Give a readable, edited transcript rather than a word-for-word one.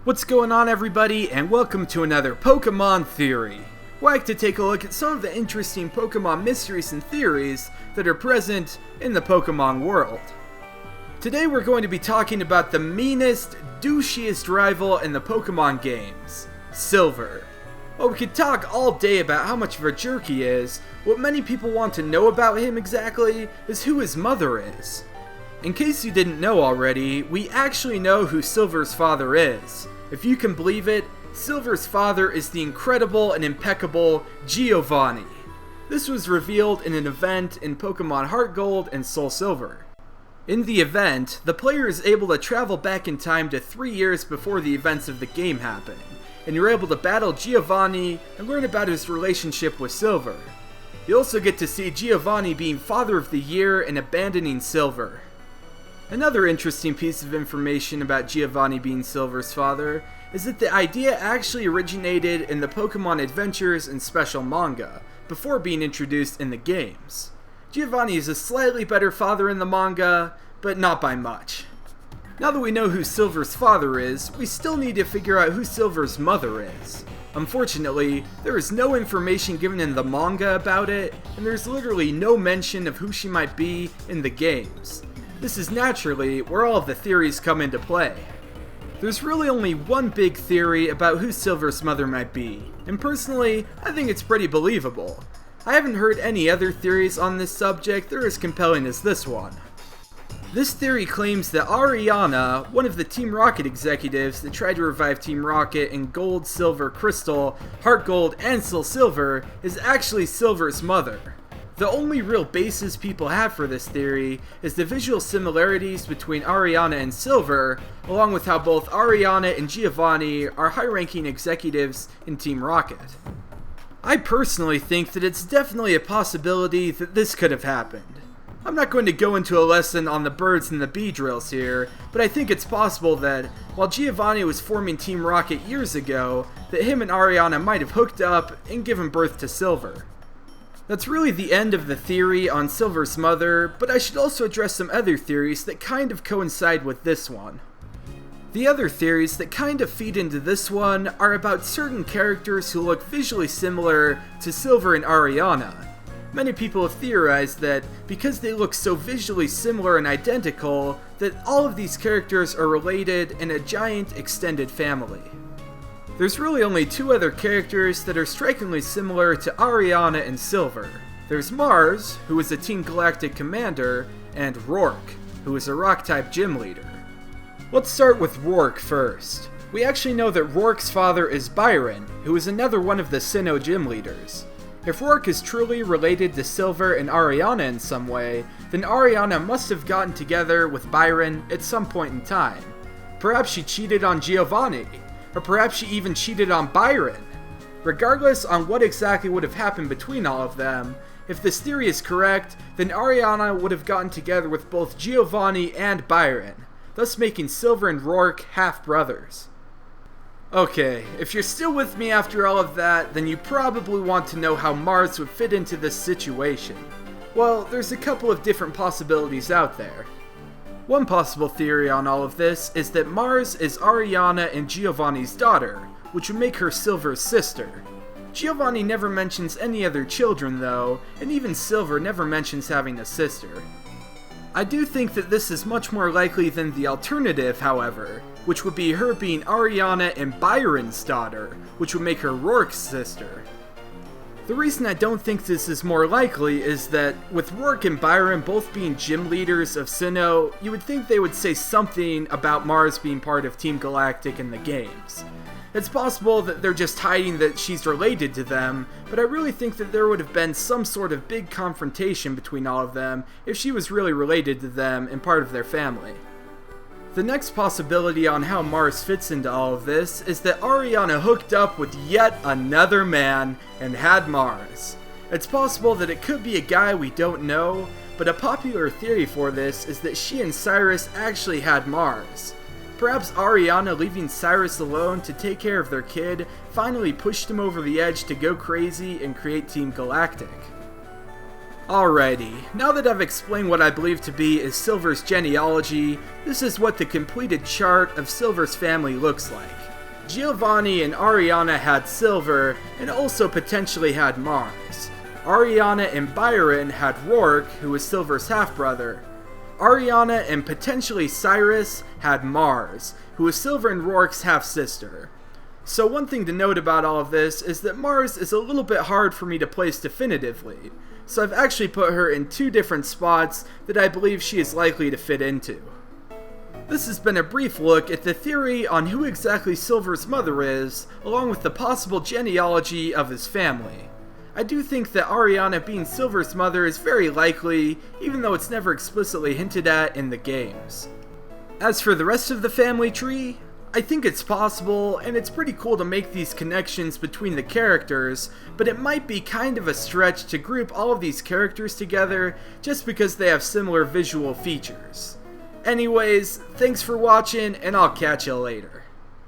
What's going on, everybody, and welcome to another Pokemon Theory. We like to take a look at some of the interesting Pokemon mysteries and theories that are present in the Pokemon world. Today we're going to be talking about the meanest, douchiest rival in the Pokemon games, Silver. While we could talk all day about how much of a jerk he is, what many people want to know about him exactly is who his mother is. In case you didn't know already, we actually know who Silver's father is. If you can believe it, Silver's father is the incredible and impeccable Giovanni. This was revealed in an event in Pokemon Heart Gold and Soul Silver. In the event, the player is able to travel back in time to 3 years before the events of the game happen, and you're able to battle Giovanni and learn about his relationship with Silver. You also get to see Giovanni being Father of the Year and abandoning Silver. Another interesting piece of information about Giovanni being Silver's father is that the idea actually originated in the Pokemon Adventures and Special manga, before being introduced in the games. Giovanni is a slightly better father in the manga, but not by much. Now that we know who Silver's father is, we still need to figure out who Silver's mother is. Unfortunately, there is no information given in the manga about it, and there's literally no mention of who she might be in the games. This is naturally where all of the theories come into play. There's really only one big theory about who Silver's mother might be, and personally, I think it's pretty believable. I haven't heard any other theories on this subject that are as compelling as this one. This theory claims that Ariana, one of the Team Rocket executives that tried to revive Team Rocket in Gold, Silver, Crystal, Heart Gold, and Soul Silver, is actually Silver's mother. The only real basis people have for this theory is the visual similarities between Ariana and Silver, along with how both Ariana and Giovanni are high-ranking executives in Team Rocket. I personally think that it's definitely a possibility that this could have happened. I'm not going to go into a lesson on the birds and the bee drills here, but I think it's possible that, while Giovanni was forming Team Rocket years ago, that him and Ariana might have hooked up and given birth to Silver. That's really the end of the theory on Silver's mother, but I should also address some other theories that kind of coincide with this one. The other theories that kind of feed into this one are about certain characters who look visually similar to Silver and Ariana. Many people have theorized that because they look so visually similar and identical, that all of these characters are related in a giant extended family. There's really only two other characters that are strikingly similar to Ariana and Silver. There's Mars, who is a Team Galactic commander, and Rourke, who is a Rock-type gym leader. Let's start with Rourke first. We actually know that Rourke's father is Byron, who is another one of the Sinnoh gym leaders. If Rourke is truly related to Silver and Ariana in some way, then Ariana must have gotten together with Byron at some point in time. Perhaps she cheated on Giovanni, or perhaps she even cheated on Byron. Regardless on what exactly would have happened between all of them, if this theory is correct, then Ariana would have gotten together with both Giovanni and Byron, thus making Silver and Rourke half-brothers. Okay, if you're still with me after all of that, then you probably want to know how Mars would fit into this situation. Well, there's a couple of different possibilities out there. One possible theory on all of this is that Mars is Ariana and Giovanni's daughter, which would make her Silver's sister. Giovanni never mentions any other children though, and even Silver never mentions having a sister. I do think that this is much more likely than the alternative, however, which would be her being Ariana and Byron's daughter, which would make her Rourke's sister. The reason I don't think this is more likely is that, with Rourke and Byron both being gym leaders of Sinnoh, you would think they would say something about Mars being part of Team Galactic in the games. It's possible that they're just hiding that she's related to them, but I really think that there would have been some sort of big confrontation between all of them if she was really related to them and part of their family. The next possibility on how Mars fits into all of this is that Ariana hooked up with yet another man and had Mars. It's possible that it could be a guy we don't know, but a popular theory for this is that she and Cyrus actually had Mars. Perhaps Ariana leaving Cyrus alone to take care of their kid finally pushed him over the edge to go crazy and create Team Galactic. Alrighty, now that I've explained what I believe to be is Silver's genealogy, this is what the completed chart of Silver's family looks like. Giovanni and Ariana had Silver and also potentially had Mars. Ariana and Byron had Rourke, who was Silver's half-brother. Ariana and potentially Cyrus had Mars, who was Silver and Rourke's half-sister. So one thing to note about all of this is that Mars is a little bit hard for me to place definitively, so I've actually put her in 2 different spots that I believe she is likely to fit into. This has been a brief look at the theory on who exactly Silver's mother is, along with the possible genealogy of his family. I do think that Ariana being Silver's mother is very likely, even though it's never explicitly hinted at in the games. As for the rest of the family tree, I think it's possible, and it's pretty cool to make these connections between the characters, but it might be kind of a stretch to group all of these characters together just because they have similar visual features. Anyways, thanks for watching, and I'll catch you later.